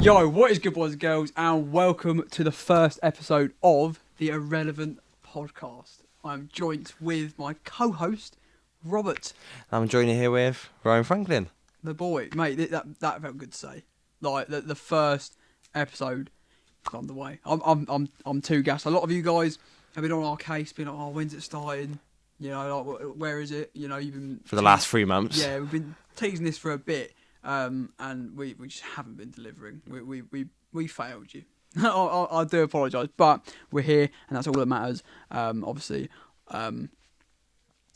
Yo, what is good, boys and girls, and welcome to the first episode of the Irrelevant Podcast. I'm joined with my co-host, Robert. I'm joining here with Ryan Franklin. The boy, mate. That felt good to say. Like the first episode is underway. I'm too gassed. A lot of you guys have been on our case, been like, "Oh, when's it starting? You know, like, where is it? You know, you've been For the last 3 months. Yeah, we've been teasing this for a bit. And we just haven't been delivering. We failed you. I do apologise, but we're here, and that's all that matters. Obviously, with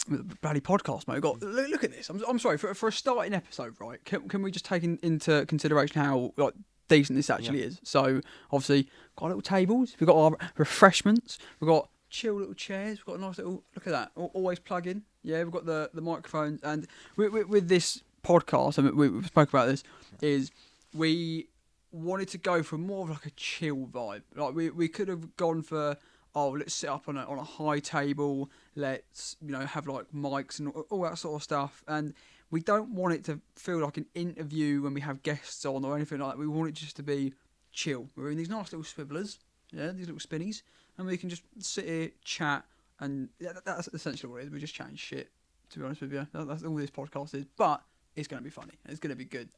the bloody podcast, mate. Look at this. I'm sorry for a starting episode, right? Can we just take into consideration how like decent this actually is? So obviously, got little tables. We've got our refreshments. We've got chill little chairs. We've got a nice little look at that. Always plug in. Yeah, we've got the microphones, and with this podcast, I mean, we spoke about this, is we wanted to go for more of like a chill vibe. Like we could have gone for, let's sit up on a high table, let's have like mics and all that sort of stuff, and we don't want it to feel like an interview when we have guests on or anything like that. We want it just to be chill. We're in these nice little swivelers, yeah, these little spinnies, and we can just sit here, chat, and that's essentially what it is. We're just chatting shit, to be honest with you. That's all this podcast is, but it's going to be funny. It's going to be good.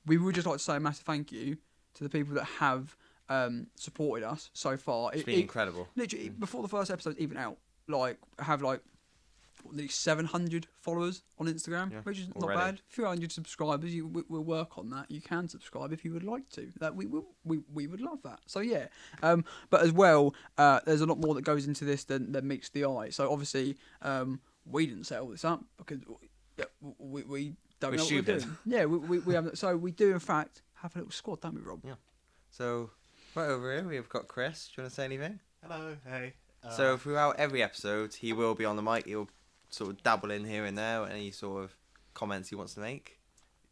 We would just like to say a massive thank you to the people that have supported us so far. It's been incredible. Literally, before the first episode's even out, have nearly 700 followers on Instagram, which is not bad. A few hundred subscribers. We'll work on that. You can subscribe if you would like to. That we would love that. So yeah. But as well, there's a lot more that goes into this than meets the eye. So obviously, we didn't set all this up because we don't know what we're doing. Yeah, we haven't. So we do in fact have a little squad, don't we, Rob? Yeah. So right over here we've got Chris. Do you want to say anything? Hello. Hey. So throughout every episode, he will be on the mic. He'll sort of dabble in here and there, any sort of comments he wants to make.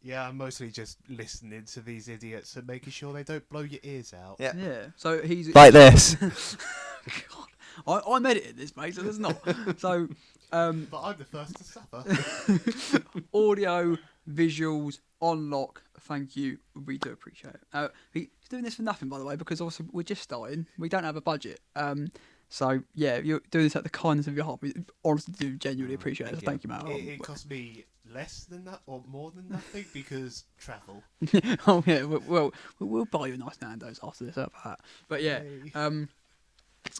Yeah, I'm mostly just listening to these idiots and making sure they don't blow your ears out. Yeah. Yeah. So he's like this. God, I'm editing this, mate. So there's not. So. But I'm the first to suffer. Audio, visuals, on lock. Thank you. We do appreciate it. He's doing this for nothing, by the way, because obviously we're just starting. We don't have a budget. So yeah, you're doing this at the kindness of your heart. We honestly do genuinely appreciate it. Thank you, mate. It cost me less than that or more than nothing because travel. Oh yeah. Well, we'll buy you a nice Nando's after this. Up that. But yeah,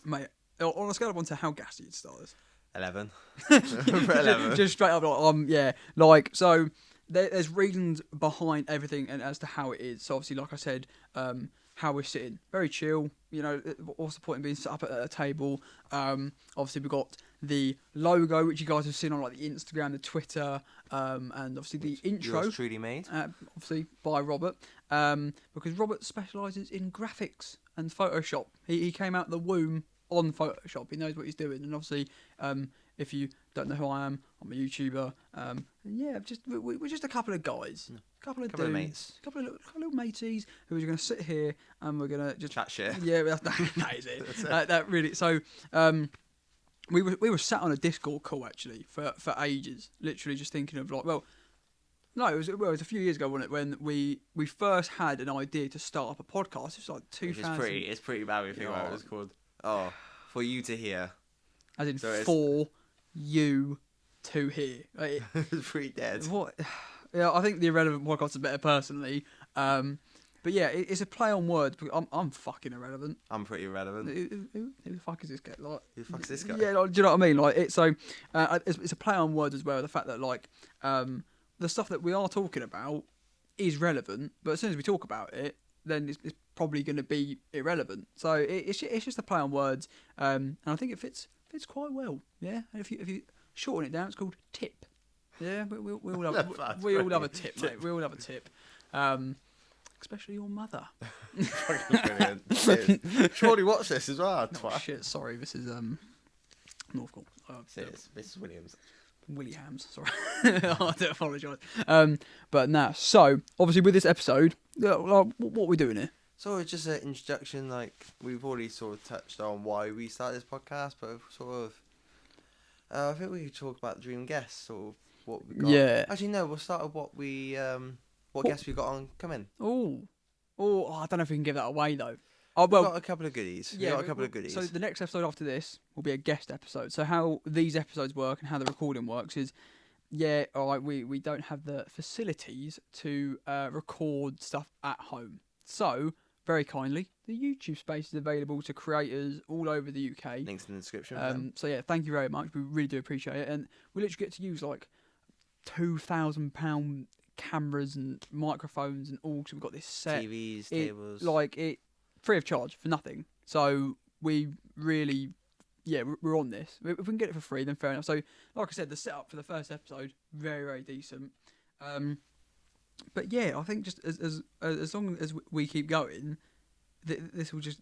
mate. On a scale of 1 to how gassy you'd start this. 11. 11. Just straight up, yeah. Like, so there's reasons behind everything and as to how it is. So obviously, like I said, how we're sitting, very chill. What's the point in being set up at a table? Obviously, we've got the logo, which you guys have seen on like the Instagram, the Twitter, and obviously the intro. Yours truly made. Obviously by Robert, because Robert specialises in graphics and Photoshop. He came out the womb on Photoshop. He knows what he's doing, and obviously, if you don't know who I am, I'm a YouTuber. And yeah, we're just a couple of guys, a couple of dudes, mates, a couple of little mateys who are going to sit here and we're going to just chat shit. Yeah, that is it. That really. So, we were sat on a Discord call actually for ages, literally just thinking of like, well. No, it was a few years ago, wasn't it, when we first had an idea to start up a podcast. It was like 2000. It's pretty bad when you think about it. It was called For You to Hear. As in for you to hear. Like, It's pretty dead. What? Yeah, I think the Irrelevant Podcast is better personally. But yeah, it's a play on words. I'm fucking irrelevant. I'm pretty irrelevant. Who the fuck is this guy? Like, who the fuck is this guy? Yeah, like, do you know what I mean? Like, it's a play on words as well. The fact that like the stuff that we are talking about is relevant, but as soon as we talk about it, then it's probably going to be irrelevant. So it's just a play on words, and I think it fits quite well. Yeah, and if you shorten it down, it's called tip. Yeah, we all love a tip, mate. We all love a tip. Especially your mother. Brilliant. Surely watch this as well. Oh, shit, sorry. This is Northcourt. Mrs. Williams. Williams, sorry. I do apologise. But now, so obviously with this episode, what are we doing here? So it's just an introduction. Like we've already sort of touched on why we started this podcast, but sort of, I think we could talk about the dream guests or what we got. Yeah. Actually, no. We'll start with what guests we got on coming. Oh, Oh, I don't know if we can give that away though. Oh We've well, got a couple of goodies. We've got a couple of goodies. So the next episode after this will be a guest episode. So how these episodes work and how the recording works is, yeah, all right, we don't have the facilities to record stuff at home. So very kindly, the YouTube space is available to creators all over the UK. Links in the description. So yeah, thank you very much. We really do appreciate it, and we literally get to use like £2,000 cameras and microphones and all. So we've got this set. TVs, tables. Free of charge for nothing. So we really, yeah, we're on this. If we can get it for free, then fair enough. So like I said, the setup for the first episode, very, very decent. But yeah, I think just as long as we keep going, this will just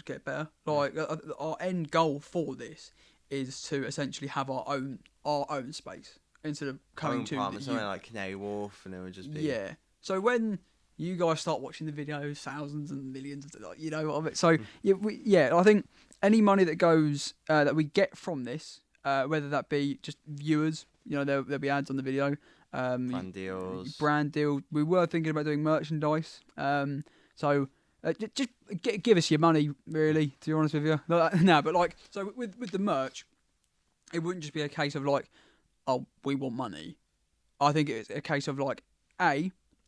get better. Like our end goal for this is to essentially have our own space instead of coming to something like Canary Wharf, and it would just be So when you guys start watching the videos, thousands and millions of you know of it. So I think any money that goes that we get from this, whether that be just viewers, you know, there'll be ads on the video. brand deals. We were thinking about doing merchandise. So just give us your money, really. To be honest with you, no. But like, so with the merch, it wouldn't just be a case of like, oh, we want money. I think it's a case of like,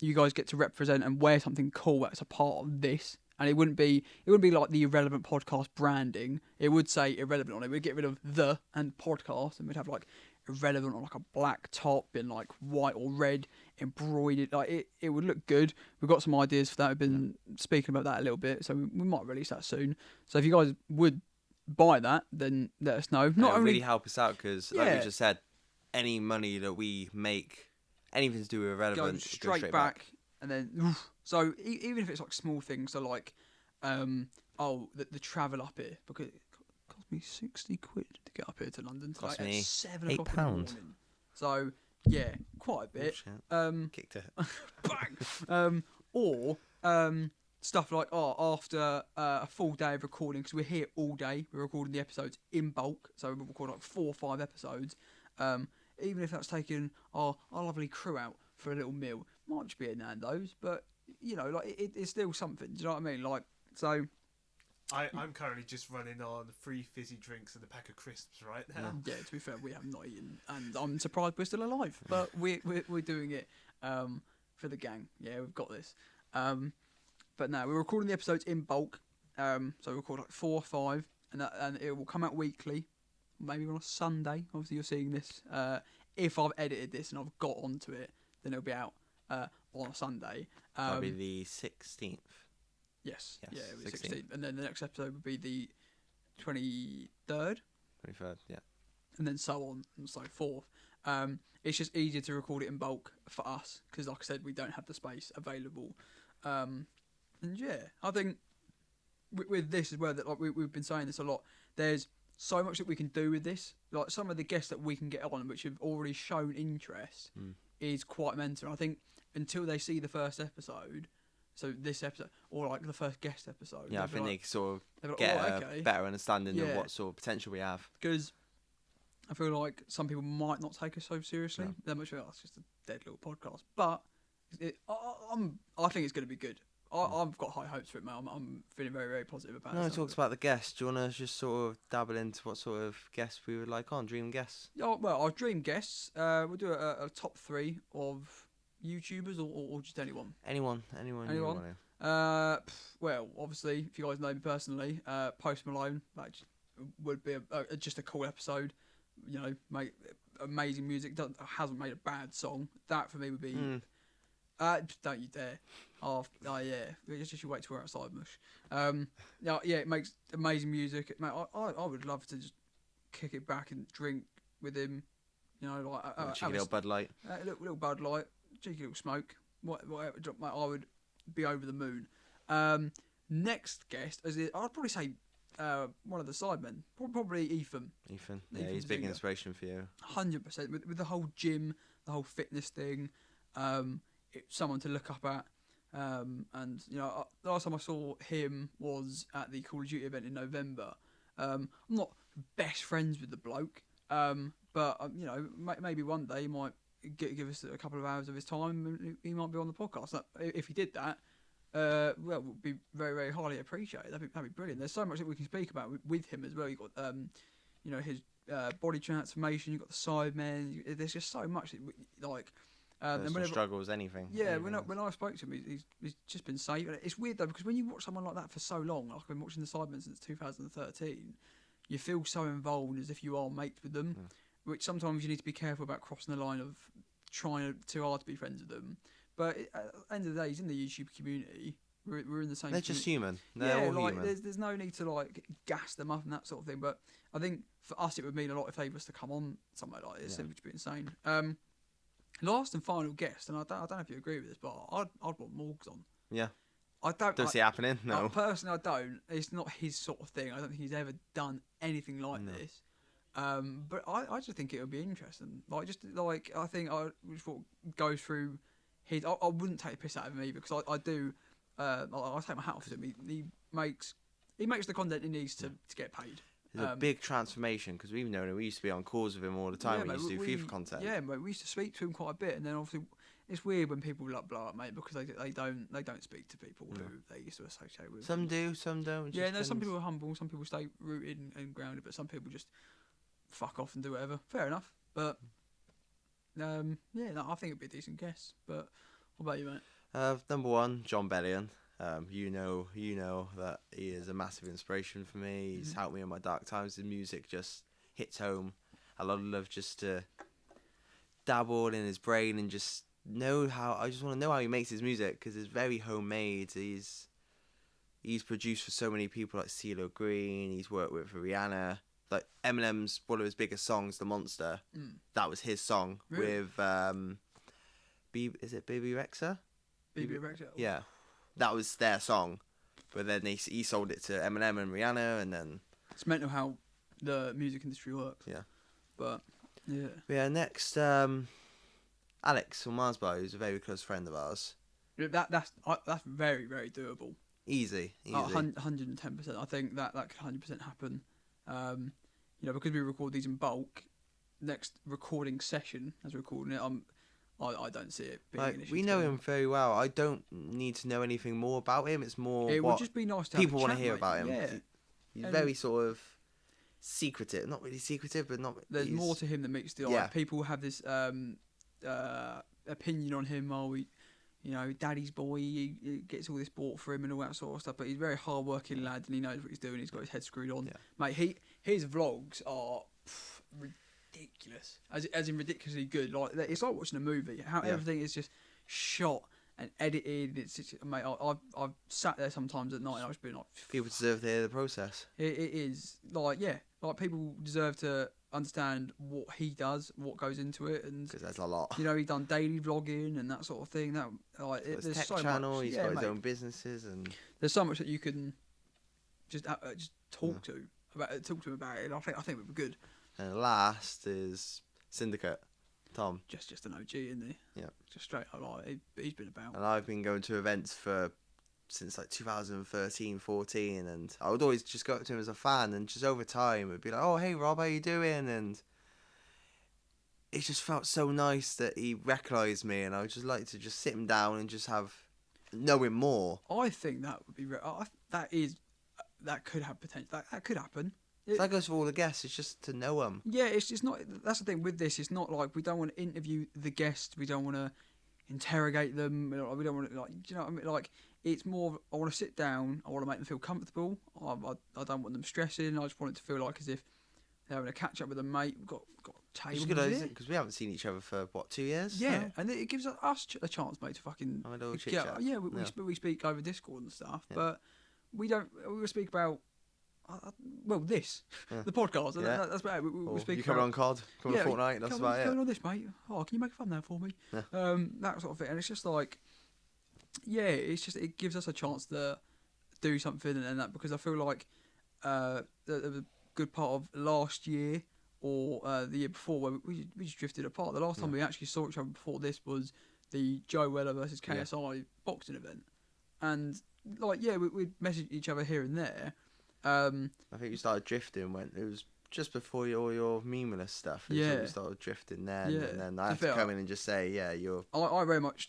you guys get to represent and wear something cool that's a part of this. And it wouldn't be like the Irrelevant Podcast branding. It would say Irrelevant on it. We'd get rid of the and podcast, and we'd have like Irrelevant on like a black top in like white or red embroidered. Like it would look good. We've got some ideas for that. We've been speaking about that a little bit, so we might release that soon. So if you guys would buy that, then let us know. Not only really help us out, because like we just said, any money that we make, anything to do with Irrelevant, goes straight back. And then, so even if it's like small things, so like, the travel up here, because it cost me £60 to get up here to London today cost me at 7 o'clock in the morning. So yeah, quite a bit. Kicked it. Bang. Or stuff like after a full day of recording, because we're here all day. We're recording the episodes in bulk, so we'll record like 4 or 5 episodes. Even if that's taking our lovely crew out for a little meal, might just be a Nando's, but you know, like it's still something. Do you know what I mean? Like, so I'm currently just running on 3 fizzy drinks and a pack of crisps right now. Yeah, to be fair, we have not eaten, and I'm surprised we're still alive. But we're doing it for the gang. Yeah, we've got this. But no, we're recording the episodes in bulk. So we record like 4 or 5, and it will come out weekly. Maybe on a Sunday. Obviously, you're seeing this. If I've edited this and I've got onto it, then it'll be out on a Sunday. Probably the 16th. Yes. Yeah, it'll be 16th. And then the next episode would be the 23rd. 23rd, yeah. And then so on and so forth. It's just easier to record it in bulk for us, because like I said, we don't have the space available. And yeah, I think with this as well, that like we've been saying this a lot, there's so much that we can do with this. Like some of the guests that we can get on, which have already shown interest, is quite mental. I think until they see the first episode, so this episode, or like the first guest episode, I think they sort of get a better understanding of what sort of potential we have. Because I feel like some people might not take us so seriously. They might feel it's just a dead little podcast, but I think it's going to be good. I've got high hopes for it, mate. I'm feeling very, very positive about it. No, it talks about the guests. Do you want to just sort of dabble into what sort of guests we would like on? Dream guests? Oh, well, our dream guests, we'll do a top 3 of YouTubers or just anyone. Anyone. Well, obviously, if you guys know me personally, Post Malone, that would be just a cool episode. You know, make amazing music. Hasn't made a bad song. That for me would be... don't you dare. Oh yeah. Just you wait till we're outside, mush. Yeah, it makes amazing music. Mate, I would love to just kick it back and drink with him. You know, like cheeky little Bud Light. Little Bud Light, cheeky little smoke. Whatever, mate, I would be over the moon. Next guest, I'd probably say one of the sidemen. Probably Ethan. Yeah, he's a big inspiration for you. 100%. With the whole gym, the whole fitness thing. It's someone to look up at. And you know, the last time I saw him was at the Call of Duty event in November. I'm not best friends with the bloke, but you know, maybe one day he might give us a couple of hours of his time, and he might be on the podcast. If he did that, well, would be very, very highly appreciated. That'd be brilliant. There's so much that we can speak about with him as well. You've got, his body transformation. You've got the Sidemen. There's just so much that like. Personal struggles, anything. Yeah, anything. when I spoke to him, he's just been safe. It's weird though because when you watch someone like that for so long, like I've been watching the Sidemen since 2013, you feel so involved as if you are mates with them. Which sometimes you need to be careful about crossing the line of trying too hard to be friends with them. But at the end of the day, he's in the YouTube community. We're in the same. They're just human. They're all human. There's no need to like gas them up and that sort of thing. But I think for us, it would mean a lot if they was to come on somewhere like this. It would be insane. Last and final guest, and I don't know if you agree with this, but I'd want Morgs on. Yeah. I don't see it happening. No. Personally, I don't. It's not his sort of thing. I don't think he's ever done anything like this. But I just think it would be interesting. I think I just thought goes through his. I wouldn't take the piss out of him either because I do. I take my hat off to him. He makes the content he needs to get paid. It's a big transformation because we've known him. We used to be on calls with him all the time. We used to do FIFA content. Yeah, mate, we used to speak to him quite a bit, and then obviously it's weird when people like blow up, mate, because they don't speak to people who they used to associate with. Some do, some don't. Yeah, no, some people are humble, some people stay rooted and grounded, but some people just fuck off and do whatever. Fair enough, but I think it'd be a decent guess. But what about you, mate? Number one, John Bellion. You know that he is a massive inspiration for me. He's helped me in my dark times. His music just hits home. I love just to dabble in his brain and just know how. I just want to know how he makes his music because it's very homemade. He's produced for so many people like CeeLo Green. He's worked with Rihanna. Like Eminem's one of his biggest songs, "The Monster." That was his song with is it Baby Rexha? Baby Rexha. Yeah. That was their song, but then he sold it to Eminem and Rihanna, and then it's mental how the music industry works. Yeah, but yeah. Yeah. Next, Alex from Marsbar, who's a very close friend of ours. That's very, very doable. Easy. 110%. I think that could 100% happen. Because we record these in bulk. Next recording session, as we're recording it, I don't see it being an issue. We know him very well. I don't need to know anything more about him. It's more it would just be nice to have people want to hear mate. about him. Yeah. He's very sort of secretive. Not really secretive, but not. There's more to him than meets the eye. Yeah. People have this opinion on him. Daddy's boy. He gets all this bought for him and all that sort of stuff. But he's a very hard-working lad, and he knows what he's doing. He's got his head screwed on. Yeah. Mate, his vlogs are ridiculous, as in ridiculously good. Like it's like watching a movie. How everything is just shot and edited. It's just, mate. I've sat there sometimes at night and I've just been like, people deserve to hear the process. It is like people deserve to understand what he does, what goes into it, and because there's a lot. He's done daily vlogging and that sort of thing. That there's there's tech so channel. much. He's got his own businesses, and there's so much that you can just talk to him about it. And I think it would be good. And last is Syndicate, Tom. Just an OG, isn't he? Yeah. Just straight up, like, he's been about. And I've been going to events since like 2013, 14, and I would always just go up to him as a fan, and just over time it'd be like, "Oh, hey Rob, how you doing?" And it just felt so nice that he recognised me, and I would just like to just sit him down and just know him more. I think that would be that could have potential. That could happen. That goes for all the guests. It's just to know them. Yeah, it's not. That's the thing with this. It's not like we don't want to interview the guest. We don't want to interrogate them. We don't want to do you know what I mean? Like it's more. I want to sit down. I want to make them feel comfortable. I don't want them stressing. I just want it to feel like as if they're having a catch up with a mate. We've got tables here because we haven't seen each other for 2 years. Yeah, now? And it gives us a chance, mate, to fucking have a little chit chat. Yeah, we speak over Discord and stuff, but we don't. We speak about. The podcast. Yeah. That's about it. We speak. You coming on COD? Coming on Fortnite? That's about it. Coming on this, mate. Oh, can you make a thumbnail for me? Yeah. That sort of thing. And it's just like, it gives us a chance to do something and that, because I feel like the good part of last year or the year before where we just drifted apart. The last time we actually saw each other before this was the Joe Weller versus KSI boxing event, and we'd message each other here and there. I think we started drifting when it was just before all your memeless stuff. We started drifting then, and then I had to come in and just say, you're. I very much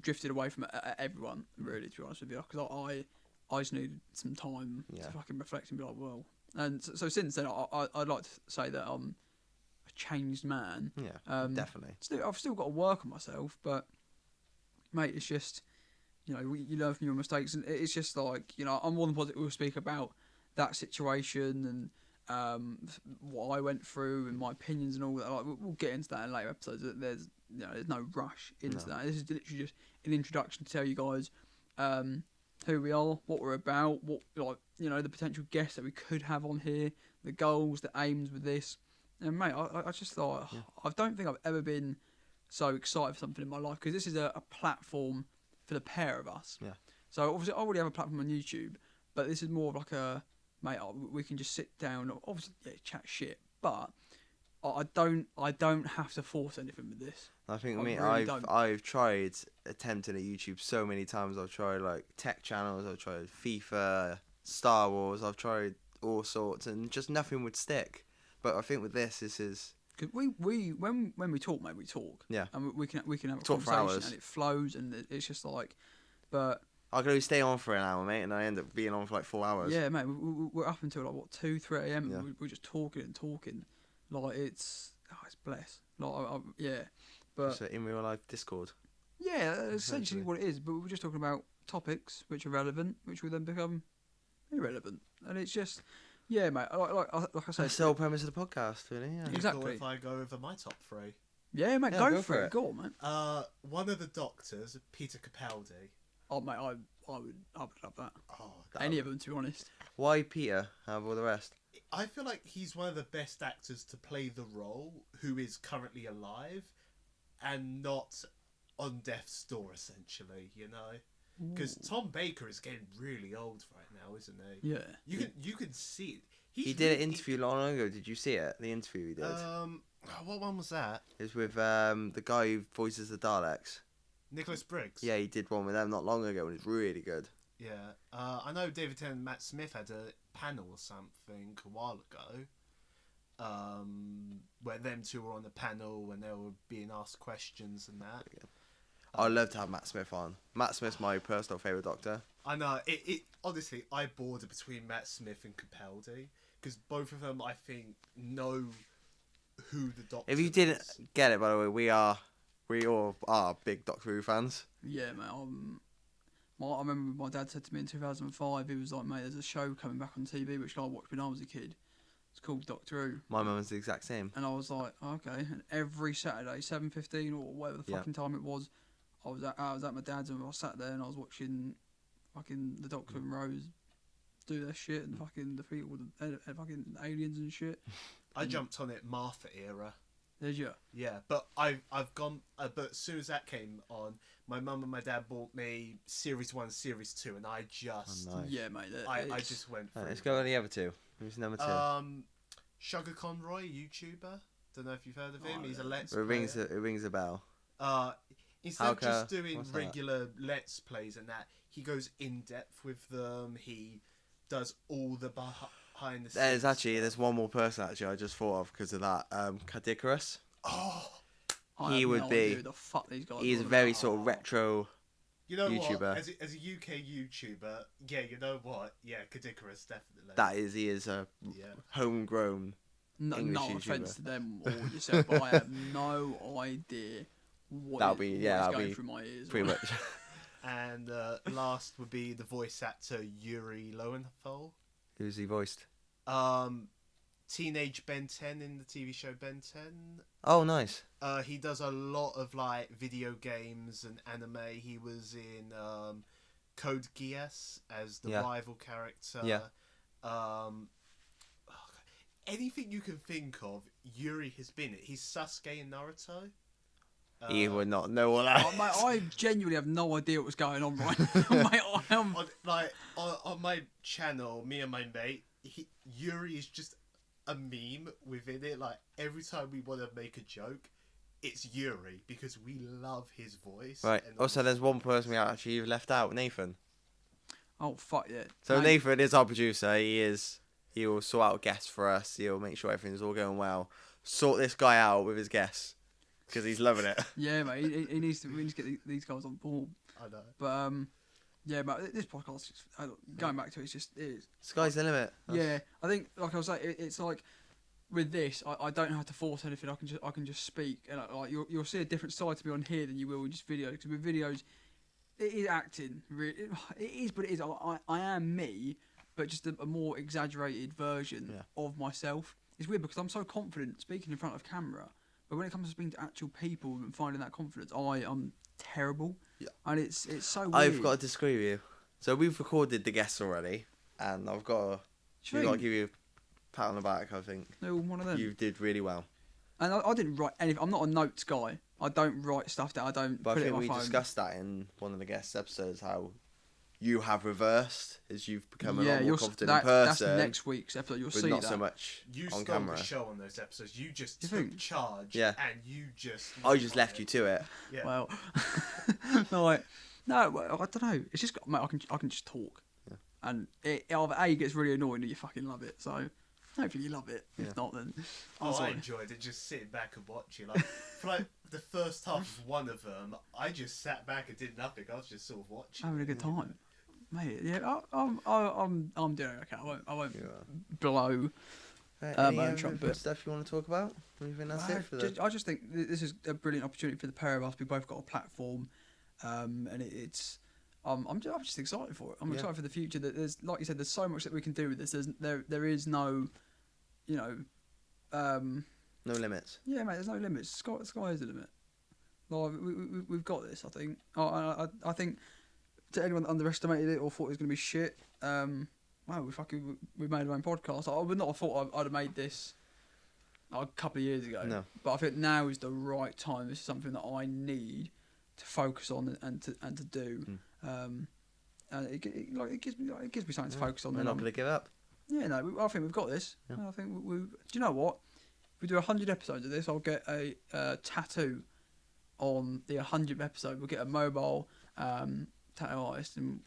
drifted away from everyone, really, to be honest with you, because I just needed some time to fucking reflect and be like, well. And so since then, I'd like to say that I'm a changed man. Yeah, definitely. I've still got to work on myself, but mate, it's just, you learn from your mistakes, and it's just like, I'm more than positive we'll speak about that situation and what I went through and my opinions and all that. Like, we'll get into that in later episodes. There's no rush into that. This is literally just an introduction to tell you guys who we are, what we're about, what the potential guests that we could have on here, the goals, the aims with this. And mate, I just thought I don't think I've ever been so excited for something in my life, because this is a platform for the pair of us. Yeah. So obviously I already have a platform on YouTube, but this is more of like we can just sit down, obviously chat shit, but I don't have to force anything with this. I think I've tried attempting at YouTube so many times. I've tried like tech channels, I've tried FIFA, Star Wars, I've tried all sorts, and just nothing would stick. But I think with this is. Cause when we talk, mate, we talk. Yeah. And we can have a Talk for conversation, hours. and it flows, and it's just like, but. I could only stay on for an hour, mate, and I end up being on for like 4 hours. Yeah, mate, we're up until like 2, 3 a.m. Yeah. We're just talking and talking, like it's blessed. Like but So in real life Discord. yeah, that's essentially what it is. But we're just talking about topics which are relevant, which will then become irrelevant, and it's just. Yeah, mate. Like I said, That's the whole premise of the podcast, really. Yeah. Exactly. If I go over my top 3. Yeah, mate. Yeah, go for it. Go on, mate. One of the doctors, Peter Capaldi. Oh, mate, I would love that. Oh, Any of them, to be honest. Why Peter out of all the rest? I feel like he's one of the best actors to play the role, who is currently alive, and not on death's door, essentially. Because Tom Baker is getting really old right now, isn't he? Yeah. You can see it. He did an interview long ago. Did you see it? The interview he did. What one was that? It was with the guy who voices the Daleks. Nicholas Briggs. Yeah, he did one with them not long ago, and it's really good. Yeah. I know David Tennant and Matt Smith had a panel or something a while ago. Where them two were on the panel and they were being asked questions and that. I'd love to have Matt Smith on. Matt Smith's my personal favourite Doctor. I know. It honestly, I border between Matt Smith and Capaldi, because both of them, I think, know who the Doctor If you didn't get it, by the way, we all are big Doctor Who fans. Yeah, mate. I remember my dad said to me in 2005, he was like, mate, there's a show coming back on TV which I watched when I was a kid. It's called Doctor Who. My mum was the exact same. And I was like, okay. And every Saturday, 7:15 or whatever the fucking time it was, I was at my dad's and I sat there and I was watching fucking the Doctor and Rose do their shit and fucking defeat all the fucking aliens and shit. I jumped on it Martha era. Did you? Yeah, but I've gone. But as soon as that came on, my mum and my dad bought me Series 1, Series 2, and I just Nice. Yeah, mate. I just went for Let's go on the other two. Who's number 2? Sugar Conroy, YouTuber. Don't know if you've heard of him. Oh, He's a yeah. Let's It rings player. a bell. Instead of just doing what's that? regular Let's Plays and that, he goes in depth with them. He does all the behind the scenes. There's one more person actually I just thought of because of that. qa.irrelevantpodcast. Oh, I have no idea who the fuck these guys He's are. very sort of retro. you know YouTuber. what? As a UK YouTuber, yeah, you know what? Yeah, Kadikarus definitely. He is a Yeah. homegrown No English offense YouTuber. to them or yourself, but I have no idea what That'll is be- going that'll be through my ears. pretty much. And last would be the voice actor Yuri Lowenthal. Who's he voiced? Teenage Ben 10 in the TV show Ben 10. Oh, nice. He does a lot of like video games and anime. He was in Code Geass as the rival character. Yeah. Anything you can think of, Yuri has been it. He's Sasuke in Naruto. He would not know all that. Oh, mate, I genuinely have no idea what's going on right now. Mate, I am... on my channel, me and my mate, Yuri is just a meme within it. Like every time we want to make a joke, it's Yuri because we love his voice. Right. And Also, there's one person we actually left out, Nathan. Oh, fuck yeah. So Mate, Nathan is our producer. He will sort out guests for us. He'll make sure everything's all going well. Sort this guy out with his guests. because he's loving it. Yeah, mate. He needs to. We need to get these guys on board. I know. But yeah, but this podcast, going back to it, it is. Sky's the limit. Yeah, I think, like I was saying, it's like with this, I don't have to force anything. I can just speak, and like you'll see a different side to me on here than you will with just videos. Because with videos, it is acting. Really, it is, but it is. I am me, but just a more exaggerated version of myself. It's weird because I'm so confident speaking in front of camera, but when it comes to speaking to actual people and finding that confidence, I'm terrible. Yeah. And it's so weird. I've got to disagree with you. So we've recorded the guests already, and I've got to give you a pat on the back. I think one of them. You did really well. And I didn't write anything. I'm not a notes guy. I don't write stuff down. I don't. But put I think it on my phone. we discussed that in one of the guest episodes. How you have reversed as you've become a lot more confident in person. That's next week's episode. You'll see not that. so much you on camera. You stole the show on those episodes. You just took charge. Yeah. And you just. I just left you to it. Yeah. Well, no, I don't know. It's just mate, I can just talk, and it either A gets really annoying or you fucking love it. So hopefully you love it. If not, then I enjoyed it just sitting back and watching. Like for like the first half of one of them, I just sat back and did nothing. I was just sort of watching, having a good time. Mate, yeah, I'm doing okay. I won't blow any trumpet stuff you want to talk about? You think that's it for I just think this is a brilliant opportunity for the pair of us. We both got a platform, and it's. I'm just excited for it. I'm excited for the future. That there's, like you said, there's so much that we can do with this. There is no, no limits. Yeah, mate. There's no limits. Sky is the limit. Like we've got this. I think. I think. To anyone that underestimated it or thought it was going to be shit, wow, we made our own podcast. I would not have thought I'd have made this a couple of years ago. No. But I think now is the right time. This is something that I need to focus on and to do. And it gives me something to focus on. We're not going to give up. Yeah, no, I think we've got this. Yeah. I think do you know what? If we do 100 episodes of this, I'll get a tattoo on the 100th episode. We'll get a mobile tattoo artist, and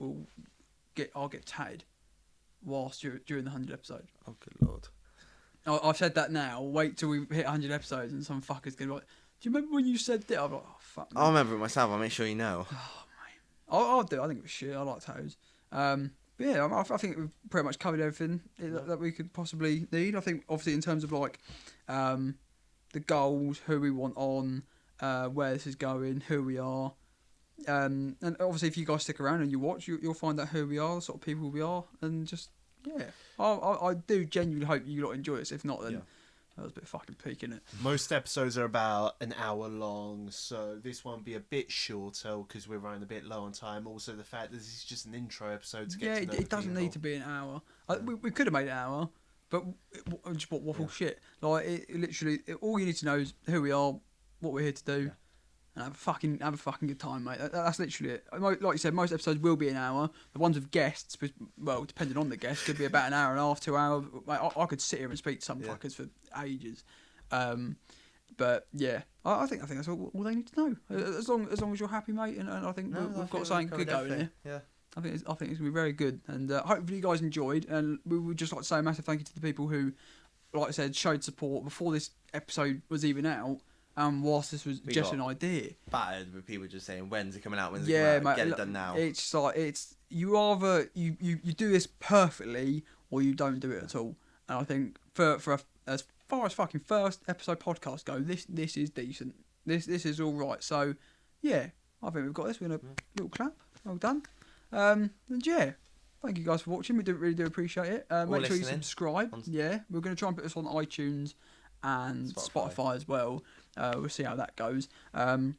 I'll get tatted whilst during the 100th episode. Oh, good lord! I've said that now. Wait till we hit 100 episodes, and some fucker's gonna be like, "Do you remember when you said that?" I'm like, "Oh fuck." I'll remember it myself. I'll make sure you know. Oh mate, I'll do it. I think it was shit. I like tattoos. But yeah, I think we've pretty much covered everything that we could possibly need. I think obviously in terms of like the goals, who we want on, where this is going, who we are. And obviously, if you guys stick around and you watch, you'll find out who we are, the sort of people we are, and just I do genuinely hope you lot enjoy this. If not, then that was a bit fucking peak, innit? Most episodes are about an hour long, so this one will be a bit shorter because we're running a bit low on time. Also, the fact that this is just an intro episode to get to know it doesn't need to be an hour. We could have made an hour, but just waffle shit. Like all you need to know is who we are, what we're here to do. And have a fucking good time, mate. That's literally it. Like you said, most episodes will be an hour. The ones with guests, well, depending on the guest, could be about an hour and a half, 2 hours. Mate, I could sit here and speak to some fuckers for ages. But yeah, I think that's all they need to know. As long as you're happy, mate, and I think we've got something good going here. Yeah. I think it's gonna be very good, and hopefully you guys enjoyed. And we would just like to say a massive thank you to the people who, like I said, showed support before this episode was even out. Whilst this was just an idea, battered with people just saying, "When's it coming out? When's it coming out? Mate, get it done now." It's like you either you do this perfectly or you don't do it at all. And I think for as far as fucking first episode podcast go, this is decent. This is all right. So yeah, I think we've got this. We're gonna little clap. Well done. And yeah. Thank you guys for watching. We really do appreciate it. Make sure you subscribe. Yeah, we're going to try and put this on iTunes and Spotify as well. We'll see how that goes. And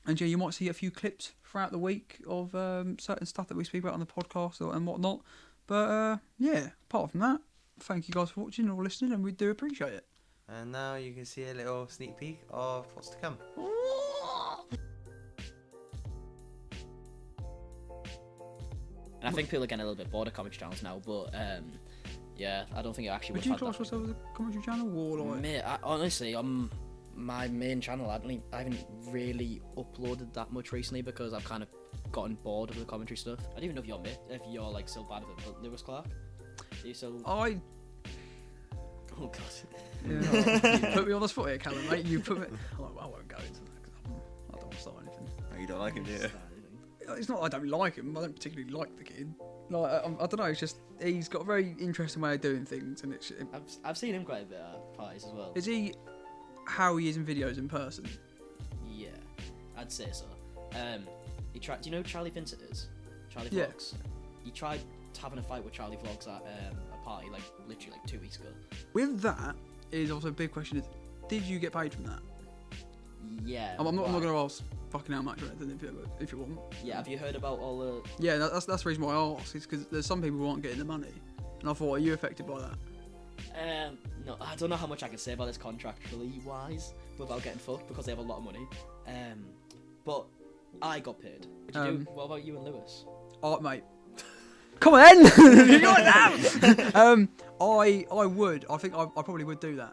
yeah, you might see a few clips throughout the week of certain stuff that we speak about on the podcast and whatnot. But yeah, apart from that, thank you guys for watching or listening, and we do appreciate it. And now you can see a little sneak peek of what's to come. And I think people are getting a little bit bored of commentary channels now, but yeah, I don't think it actually would you class yourself as a commentary channel or like? Honestly, on my main channel, I haven't really uploaded that much recently because I've kind of gotten bored of the commentary stuff. I don't even know if you're like so bad at it, but Lewis Clark, are you so? Oh god. Yeah, you put me on the spot here, Callum, mate. You put me. I won't go into that because I don't want to start anything. No, you don't like him, do you? It's not I don't like him. I don't particularly like the kid. Like I don't know. It's just he's got a very interesting way of doing things, and I've seen him quite a bit at parties as well. is he how he is in videos in person? Yeah, I'd say so. He tried. Do you know who Charlie Vincent is? Charlie Yeah. Vlogs. He tried having a fight with Charlie Vlogs at a party literally 2 weeks ago. With that is also a big question: is did you get paid from that? Yeah. I'm not why? going to ask fucking how much or anything if you want. Yeah. Have you heard about all the? Yeah, that's the reason why I ask is because there's some people who aren't getting the money, and I thought, are you affected by that? No, I don't know how much I can say about this contractually wise without getting fucked because they have a lot of money. But I got paid. What about you and Lewis? Oh, mate. Come on then! You got it now! I would. I think I probably would do that.